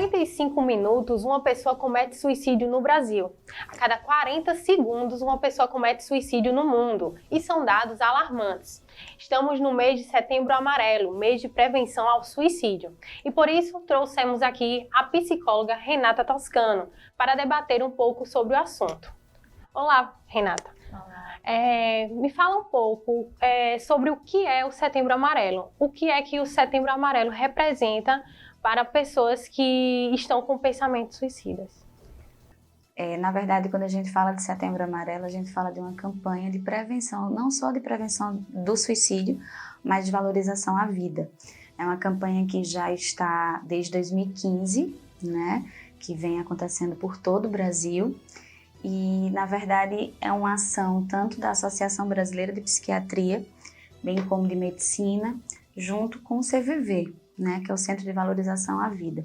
45 minutos, uma pessoa comete suicídio no Brasil. A cada 40 segundos, uma pessoa comete suicídio no mundo. E são dados alarmantes. Estamos no mês de Setembro Amarelo, mês de prevenção ao suicídio. E por isso trouxemos aqui a psicóloga Renata Toscano para debater um pouco sobre o assunto. Olá, Renata. Me fala um pouco sobre o que é o Setembro Amarelo. O que é que o Setembro Amarelo representa para pessoas que estão com pensamentos suicidas? Na verdade, quando a gente fala de Setembro Amarelo, a gente fala de uma campanha de prevenção, não só de prevenção do suicídio, mas de valorização à vida. É uma campanha que já está desde 2015, né, que vem acontecendo por todo o Brasil. E, na verdade, é uma ação tanto da Associação Brasileira de Psiquiatria, bem como de Medicina, junto com o CVV, né, que é o Centro de Valorização à Vida.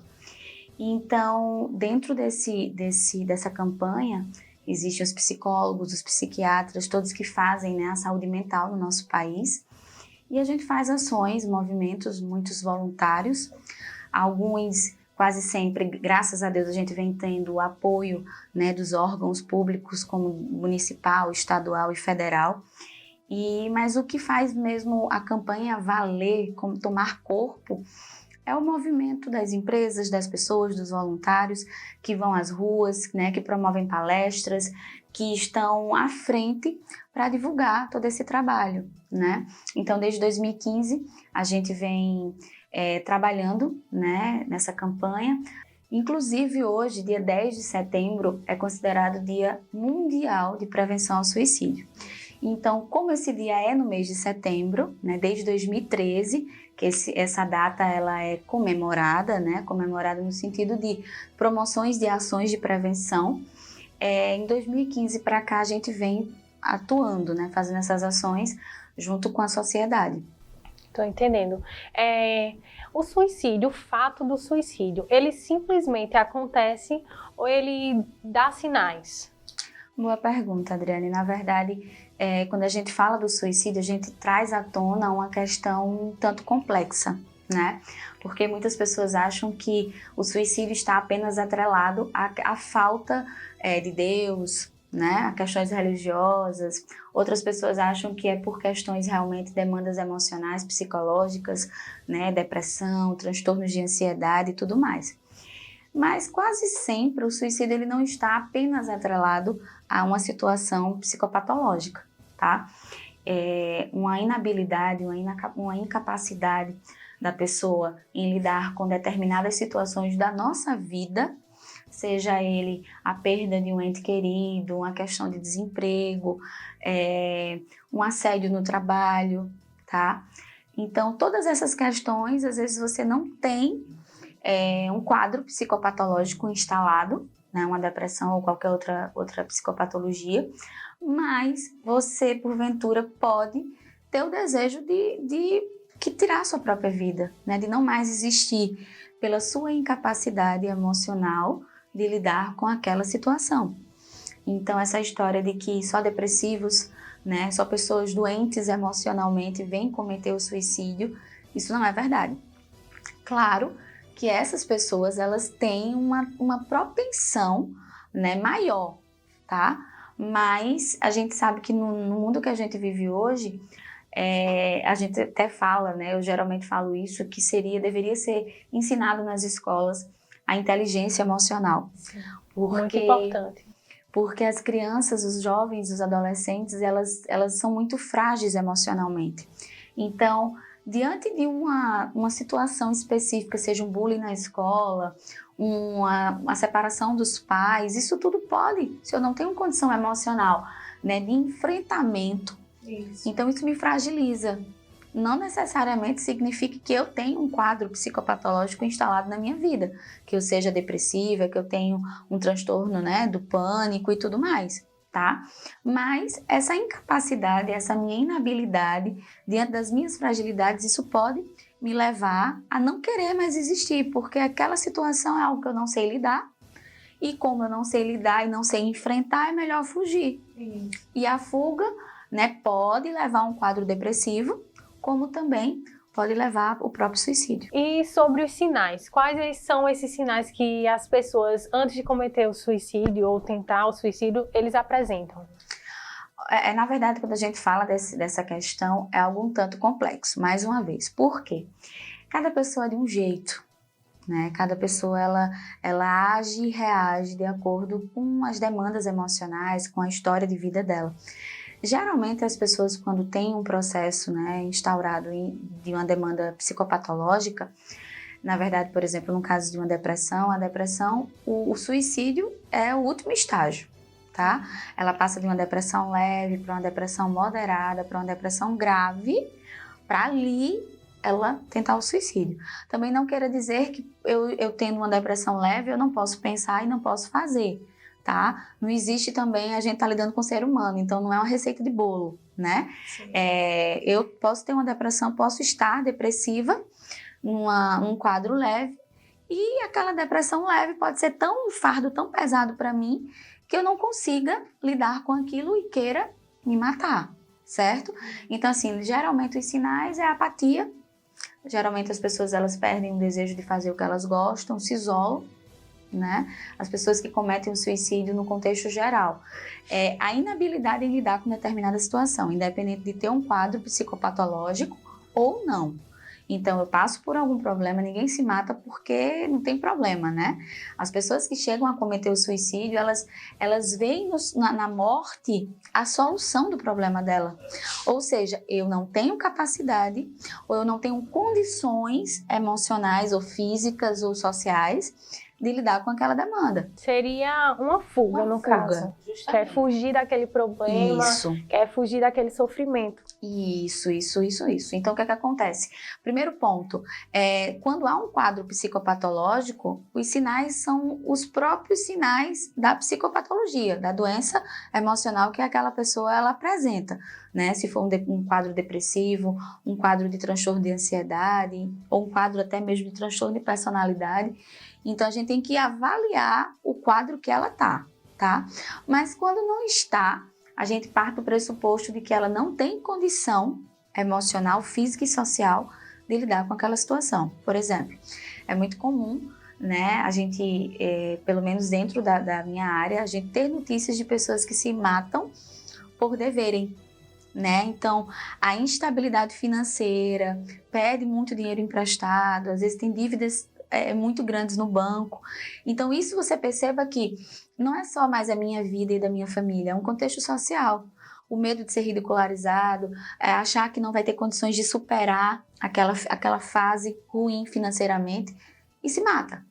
Então, dentro dessa campanha, existem os psicólogos, os psiquiatras, todos que fazem, né, a saúde mental no nosso país. E a gente faz ações, movimentos, muitos voluntários, alguns quase sempre, graças a Deus, a gente vem tendo o apoio, né, dos órgãos públicos como municipal, estadual e federal. Mas o que faz mesmo a campanha valer, como tomar corpo, é o movimento das empresas, das pessoas, dos voluntários que vão às ruas, né, que promovem palestras, que estão à frente para divulgar todo esse trabalho, né? Então, desde 2015, a gente vem trabalhando, né, nessa campanha. Inclusive, hoje, dia 10 de setembro, é considerado Dia Mundial de Prevenção ao Suicídio. Então, como esse dia é no mês de setembro, né, desde 2013, que essa data ela é comemorada, né, comemorada no sentido de promoções de ações de prevenção. Em 2015 para cá, a gente vem atuando, né, fazendo essas ações junto com a sociedade. Estou entendendo. O suicídio, o fato do suicídio, ele simplesmente acontece ou ele dá sinais? Boa pergunta, Adriane. Na verdade, quando a gente fala do suicídio, a gente traz à tona uma questão um tanto complexa, né? Porque muitas pessoas acham que o suicídio está apenas atrelado à falta de Deus, né? A questões religiosas. Outras pessoas acham que é por questões realmente demandas emocionais, psicológicas, né? Depressão, transtornos de ansiedade e tudo mais. Mas quase sempre o suicídio ele não está apenas atrelado a uma situação psicopatológica, tá? Uma inabilidade, uma incapacidade da pessoa em lidar com determinadas situações da nossa vida, seja ele a perda de um ente querido, uma questão de desemprego, um assédio no trabalho, tá? Então, todas essas questões, às vezes você não tem um quadro psicopatológico instalado, né, uma depressão ou qualquer outra psicopatologia, mas você, porventura, pode ter o desejo de tirar a sua própria vida, né, de não mais existir pela sua incapacidade emocional de lidar com aquela situação. Então, essa história de que só depressivos, né, só pessoas doentes emocionalmente vêm cometer o suicídio, isso não é verdade. Claro que essas pessoas, elas têm uma propensão, né, maior, tá? Mas a gente sabe que no mundo que a gente vive hoje, a gente até fala, né, eu geralmente falo isso, que deveria ser ensinado nas escolas a inteligência emocional. Muito importante. Porque as crianças, os jovens, os adolescentes, elas são muito frágeis emocionalmente. Então, diante de uma situação específica, seja um bullying na escola, uma separação dos pais, isso tudo pode, se eu não tenho condição emocional, né, de enfrentamento, então isso me fragiliza. Não necessariamente significa que eu tenho um quadro psicopatológico instalado na minha vida, que eu seja depressiva, que eu tenho um transtorno, né, do pânico e tudo mais. Tá? Mas essa incapacidade, essa minha inabilidade diante das minhas fragilidades, isso pode me levar a não querer mais existir, porque aquela situação é algo que eu não sei lidar, e como eu não sei lidar e não sei enfrentar, é melhor fugir. E a fuga, né, pode levar a um quadro depressivo, como também pode levar ao próprio suicídio. E sobre os sinais, quais são esses sinais que as pessoas, antes de cometer o suicídio ou tentar o suicídio, eles apresentam? Na verdade, quando a gente fala dessa questão, é algo um tanto complexo, mais uma vez. Por quê? Cada pessoa é de um jeito, né? Cada pessoa, ela age e reage de acordo com as demandas emocionais, com a história de vida dela. Geralmente, as pessoas, quando têm um processo, né, instaurado de uma demanda psicopatológica, na verdade, por exemplo, no caso de uma depressão, o suicídio é o último estágio. Tá? Ela passa de uma depressão leve para uma depressão moderada, para uma depressão grave, para ali ela tentar o suicídio. Também não queira dizer que eu tendo uma depressão leve, eu não posso pensar e não posso fazer, tá? Não existe também, a gente tá lidando com o ser humano, então não é uma receita de bolo, né? Eu posso ter uma depressão, posso estar depressiva, num quadro leve, e aquela depressão leve pode ser um fardo tão pesado para mim, que eu não consiga lidar com aquilo e queira me matar, certo? Então, assim, geralmente os sinais é a apatia. Geralmente as pessoas, elas perdem o desejo de fazer o que elas gostam, se isolam, né? As pessoas que cometem o suicídio no contexto geral. A inabilidade em lidar com determinada situação, independente de ter um quadro psicopatológico ou não. Então, eu passo por algum problema, ninguém se mata porque não tem problema, né? As pessoas que chegam a cometer o suicídio, elas veem na morte a solução do problema dela. Ou seja, eu não tenho capacidade ou eu não tenho condições emocionais ou físicas ou sociais de lidar com aquela demanda. Seria uma fuga, no caso. Justamente. Quer fugir daquele problema, quer fugir daquele sofrimento. Isso. Então, o que acontece? Primeiro ponto, quando há um quadro psicopatológico, os sinais são os próprios sinais da psicopatologia, da doença emocional que aquela pessoa ela apresenta, né? Se for um quadro depressivo, um quadro de transtorno de ansiedade, ou um quadro até mesmo de transtorno de personalidade. Então, a gente tem que avaliar o quadro que ela tá? Mas quando não está, a gente parte do pressuposto de que ela não tem condição emocional, física e social de lidar com aquela situação. Por exemplo, é muito comum, né, a gente, pelo menos dentro da minha área, a gente ter notícias de pessoas que se matam por deverem, né? Então, a instabilidade financeira, pede muito dinheiro emprestado, às vezes tem dívidas muito grandes no banco. Então, isso você perceba que não é só mais a minha vida e da minha família, é um contexto social. O medo de ser ridicularizado, achar que não vai ter condições de superar aquela fase ruim financeiramente e se mata.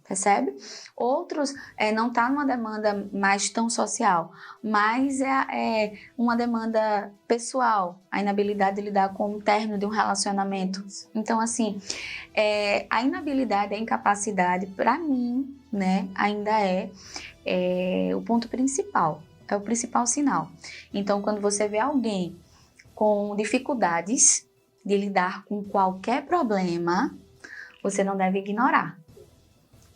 Percebe? Outros não tá numa demanda mais tão social, mas é uma demanda pessoal, a inabilidade de lidar com o término de um relacionamento. Então, assim, a inabilidade, a incapacidade, para mim, né, ainda é o ponto principal, é o principal sinal. Então, quando você vê alguém com dificuldades de lidar com qualquer problema, você não deve ignorar.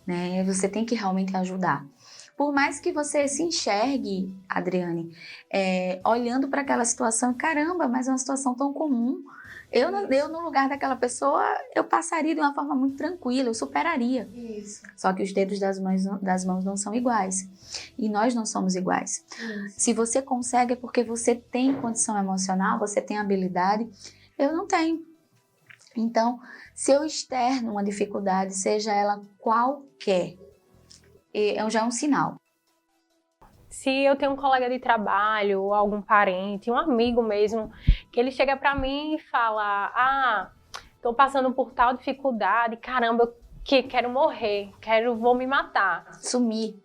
Né? Você tem que realmente ajudar. Por mais que você se enxergue, Adriane, olhando para aquela situação, caramba, mas é uma situação tão comum. Eu no lugar daquela pessoa, eu passaria de uma forma muito tranquila, eu superaria. Isso. Só que os dedos das mãos não são iguais. E nós não somos iguais. Isso. Se você consegue é porque você tem condição emocional, você tem habilidade. Eu não tenho. Então, se eu externo uma dificuldade, seja ela qualquer, já é um sinal. Se eu tenho um colega de trabalho, ou algum parente, um amigo mesmo, que ele chega pra mim e fala, tô passando por tal dificuldade, caramba, eu quero morrer, vou me matar.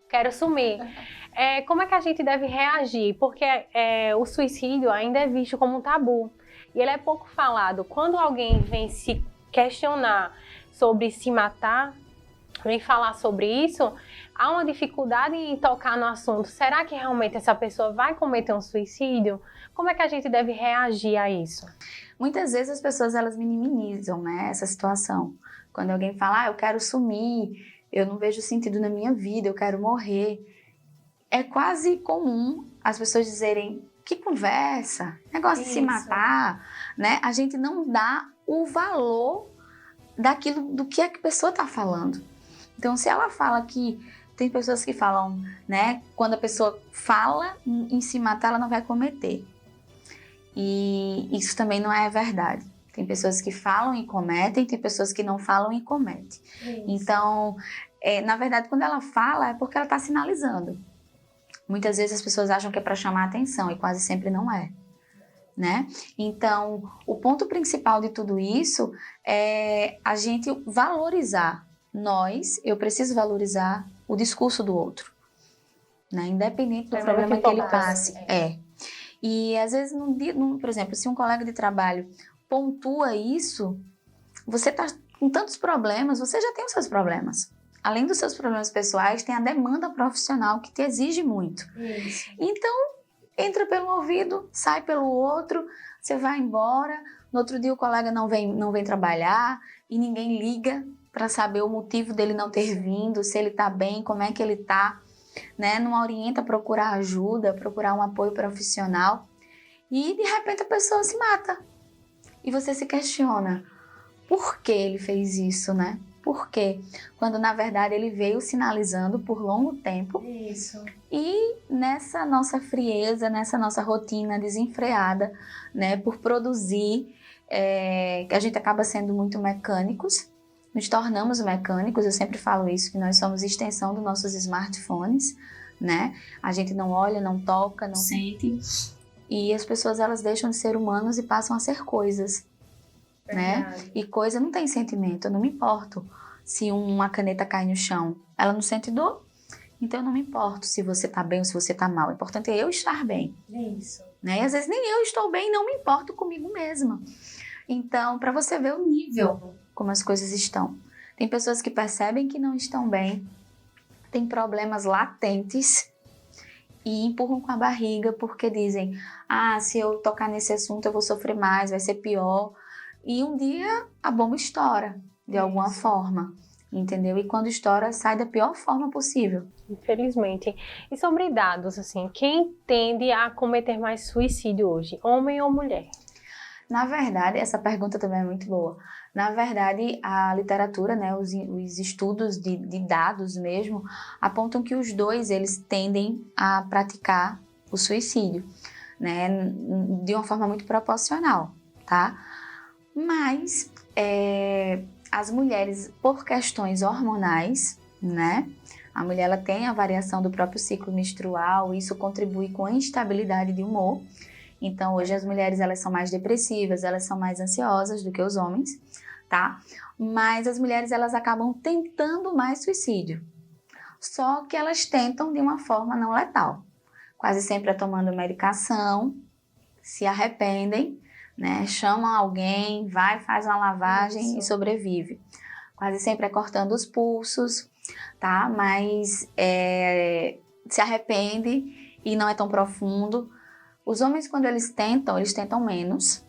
Quero sumir. Como é que a gente deve reagir? Porque o suicídio ainda é visto como um tabu. E ele é pouco falado. Quando alguém vem se questionar sobre se matar, vem falar sobre isso, há uma dificuldade em tocar no assunto. Será que realmente essa pessoa vai cometer um suicídio? Como é que a gente deve reagir a isso? Muitas vezes as pessoas elas minimizam, né, essa situação. Quando alguém fala, eu quero sumir, eu não vejo sentido na minha vida, eu quero morrer. É quase comum as pessoas dizerem, que conversa, negócio de se matar, né? A gente não dá o valor daquilo, do que a pessoa está falando. Então, se ela fala que tem pessoas que falam, né, quando a pessoa fala em se matar, ela não vai cometer. E isso também não é verdade. Tem pessoas que falam e cometem, tem pessoas que não falam e cometem. Então, na verdade, quando ela fala, é porque ela está sinalizando. Muitas vezes as pessoas acham que é para chamar a atenção e quase sempre não é, né? Então, o ponto principal de tudo isso é a gente valorizar. Eu preciso valorizar o discurso do outro, né? Independente do problema que ele passe. E às vezes, por exemplo, se um colega de trabalho pontua isso, você está com tantos problemas, você já tem os seus problemas. Além dos seus problemas pessoais, tem a demanda profissional que te exige muito. Isso. Então, entra pelo ouvido, sai pelo outro, você vai embora, no outro dia o colega não vem trabalhar e ninguém liga para saber o motivo dele não ter vindo, se ele está bem, como é que ele está, né? Não orienta a procurar ajuda, procurar um apoio profissional e de repente a pessoa se mata. E você se questiona, por que ele fez isso, né? Por quê? Quando na verdade ele veio sinalizando por longo tempo. Isso. E nessa nossa frieza, nessa nossa rotina desenfreada, né, por produzir, a gente acaba sendo muito mecânicos, nos tornamos mecânicos. Eu sempre falo isso, que nós somos extensão dos nossos smartphones, né? A gente não olha, não toca, não sente. E as pessoas, elas deixam de ser humanos e passam a ser coisas. Né? E coisa não tem sentimento. Eu não me importo se uma caneta cai no chão. Ela não sente dor. Então eu não me importo se você tá bem ou se você tá mal. O importante é eu estar bem. Isso. Né? E às vezes nem eu estou bem, não me importo comigo mesma. Então, para você ver o nível como as coisas estão. Tem pessoas que percebem que não estão bem, tem problemas latentes e empurram com a barriga porque dizem: se eu tocar nesse assunto eu vou sofrer mais, vai ser pior. E um dia a bomba estoura, de alguma forma, entendeu? E quando estoura, sai da pior forma possível. Infelizmente. E sobre dados, assim, quem tende a cometer mais suicídio hoje, homem ou mulher? Na verdade, essa pergunta também é muito boa. Na verdade, a literatura, né, os estudos de dados mesmo, apontam que os dois, eles tendem a praticar o suicídio, né, de uma forma muito proporcional, tá? Mas as mulheres, por questões hormonais, né? A mulher, ela tem a variação do próprio ciclo menstrual, e isso contribui com a instabilidade de humor. Então, hoje as mulheres, elas são mais depressivas, elas são mais ansiosas do que os homens, tá? Mas as mulheres, elas acabam tentando mais suicídio. Só que elas tentam de uma forma não letal. Quase sempre tomando medicação, se arrependem, né? Chamam alguém, vai, faz uma lavagem e sobrevive. Quase sempre é cortando os pulsos, tá? Mas se arrepende e não é tão profundo. Os homens, quando eles tentam menos,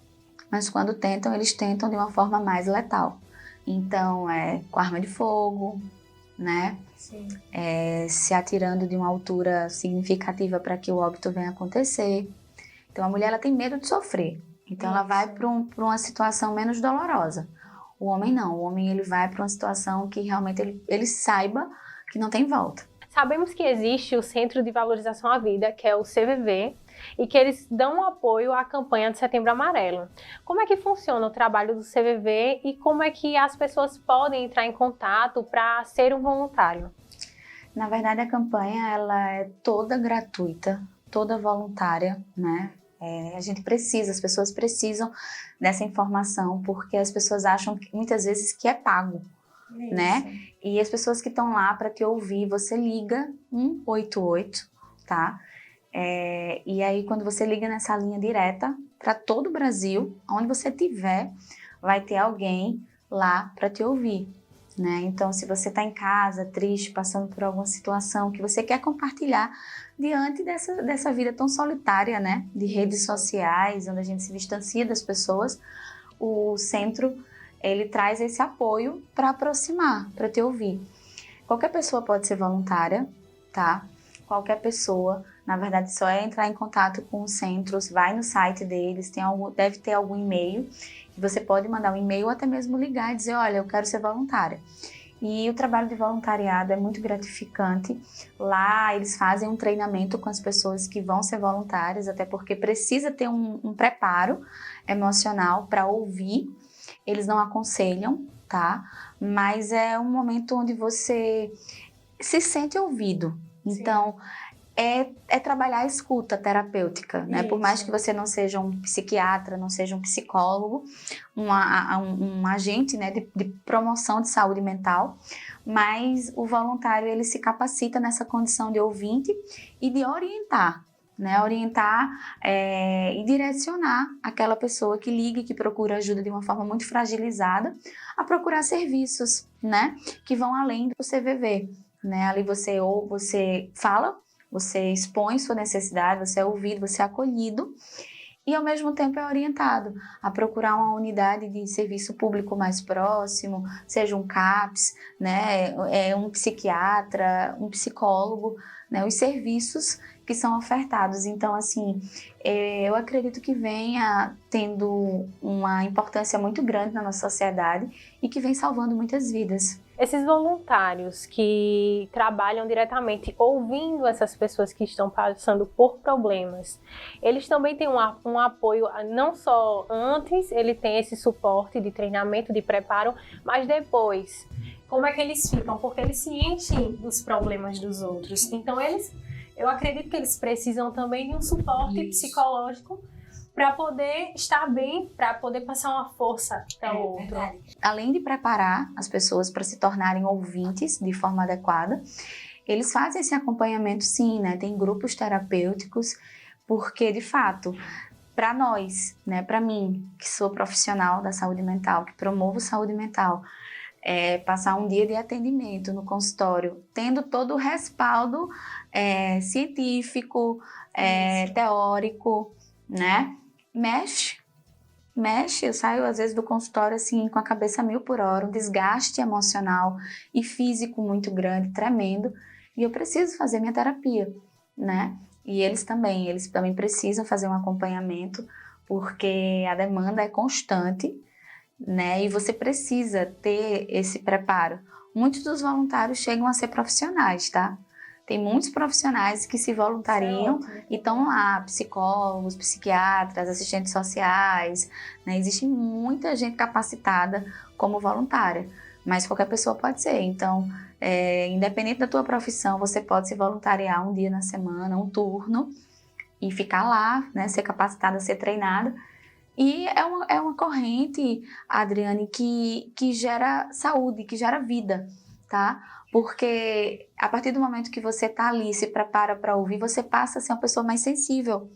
mas quando tentam, eles tentam de uma forma mais letal. Então, com arma de fogo, né? Sim. Se atirando de uma altura significativa para que o óbito venha acontecer. Então, a mulher, ela tem medo de sofrer. Então, ela vai para uma situação menos dolorosa. O homem não. O homem, ele vai para uma situação que realmente ele saiba que não tem volta. Sabemos que existe o Centro de Valorização à Vida, que é o CVV, e que eles dão apoio à campanha de Setembro Amarelo. Como é que funciona o trabalho do CVV e como é que as pessoas podem entrar em contato para ser um voluntário? Na verdade, a campanha, ela é toda gratuita, toda voluntária, né? As pessoas precisam dessa informação, porque as pessoas acham muitas vezes que é pago, né? E as pessoas que estão lá para te ouvir, você liga 188, tá? E aí, quando você liga nessa linha direta para todo o Brasil, onde você estiver, vai ter alguém lá para te ouvir, né? Então, se você está em casa, triste, passando por alguma situação que você quer compartilhar diante dessa vida tão solitária, né? De redes sociais, onde a gente se distancia das pessoas, o centro, ele traz esse apoio para aproximar, para te ouvir. Qualquer pessoa pode ser voluntária, tá? Qualquer pessoa. Na verdade, só é entrar em contato com os centros, vai no site deles, deve ter algum e-mail, que você pode mandar um e-mail ou até mesmo ligar e dizer, olha, eu quero ser voluntária. E o trabalho de voluntariado é muito gratificante. Lá eles fazem um treinamento com as pessoas que vão ser voluntárias, até porque precisa ter um preparo emocional para ouvir. Eles não aconselham, tá? Mas é um momento onde você se sente ouvido. Então, é trabalhar a escuta terapêutica, né? Por mais que você não seja um psiquiatra, não seja um psicólogo, um agente, né, de promoção de saúde mental, mas o voluntário, ele se capacita nessa condição de ouvinte e de orientar, né? Orientar e direcionar aquela pessoa que liga e que procura ajuda de uma forma muito fragilizada a procurar serviços, né? Que vão além do CVV, né? Ali você fala, você expõe sua necessidade, você é ouvido, você é acolhido e ao mesmo tempo é orientado a procurar uma unidade de serviço público mais próximo, seja um CAPS, né, um psiquiatra, um psicólogo, né, os serviços que são ofertados. Então, assim, eu acredito que venha tendo uma importância muito grande na nossa sociedade e que vem salvando muitas vidas. Esses voluntários que trabalham diretamente ouvindo essas pessoas que estão passando por problemas, eles também têm um apoio, não só antes, ele tem esse suporte de treinamento, de preparo, mas depois, como é que eles ficam? Porque eles se enchem dos problemas dos outros. Então, eu acredito que eles precisam também de um suporte psicológico para poder estar bem, para poder passar uma força para o outro. Verdade. Além de preparar as pessoas para se tornarem ouvintes de forma adequada, eles fazem esse acompanhamento sim, né? Tem grupos terapêuticos, porque de fato, para nós, né, para mim, que sou profissional da saúde mental, que promovo saúde mental, passar um dia de atendimento no consultório, tendo todo o respaldo científico, teórico, né? Mexe, eu saio às vezes do consultório assim com a cabeça a 1000 por hora, um desgaste emocional e físico muito grande, tremendo, e eu preciso fazer minha terapia, né? E eles também precisam fazer um acompanhamento, porque a demanda é constante, né? E você precisa ter esse preparo. Muitos dos voluntários chegam a ser profissionais, tá? Tem muitos profissionais que se voluntariam e estão lá, psicólogos, psiquiatras, assistentes sociais, né? Existe muita gente capacitada como voluntária, mas qualquer pessoa pode ser. Então, independente da tua profissão, você pode se voluntariar um dia na semana, um turno, e ficar lá, né? Ser capacitada, ser treinada. E é uma corrente, Adriane, que gera saúde, que gera vida, tá? Porque a partir do momento que você tá ali, se prepara para ouvir, você passa a ser uma pessoa mais sensível,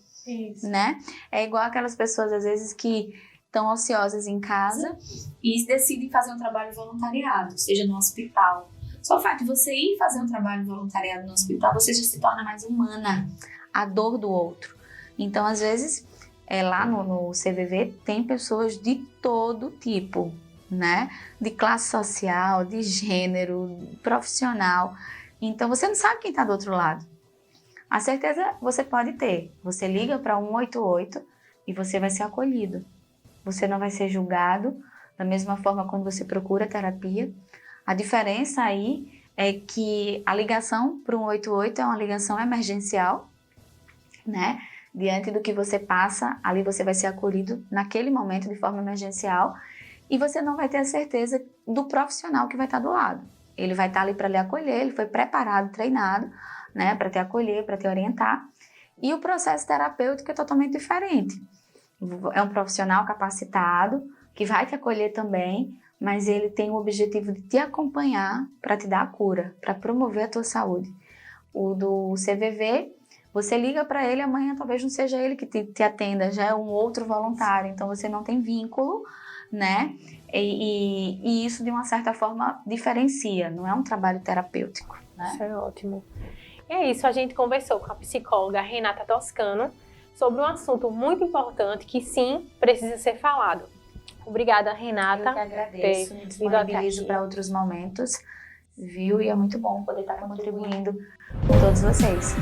né? É igual aquelas pessoas, às vezes, que estão ociosas em casa e decidem fazer um trabalho voluntariado, seja no hospital. Só o fato de você ir fazer um trabalho voluntariado no hospital, você já se torna mais humana, a dor do outro. Então, às vezes, lá no CVV tem pessoas de todo tipo, né? De classe social, de gênero, profissional. Então, você não sabe quem está do outro lado. A certeza você pode ter. Você liga para 188 e você vai ser acolhido. Você não vai ser julgado da mesma forma quando você procura terapia. A diferença aí é que a ligação para 188 é uma ligação emergencial, né? Diante do que você passa, ali você vai ser acolhido naquele momento de forma emergencial e você não vai ter a certeza do profissional que vai estar do lado. Ele vai estar ali para lhe acolher, ele foi preparado, treinado, né, para te acolher, para te orientar. E o processo terapêutico é totalmente diferente. É um profissional capacitado que vai te acolher também, mas ele tem o objetivo de te acompanhar para te dar a cura, para promover a tua saúde. O do CVV, você liga para ele, amanhã talvez não seja ele que te atenda, já é um outro voluntário, então você não tem vínculo, né? E isso, de uma certa forma, diferencia, não é um trabalho terapêutico, né? Isso é ótimo. E é isso, a gente conversou com a psicóloga Renata Toscano sobre um assunto muito importante que, sim, precisa ser falado. Obrigada, Renata. Eu que agradeço, me disponibilizo para outros momentos, viu? E é muito bom poder estar contribuindo com todos vocês.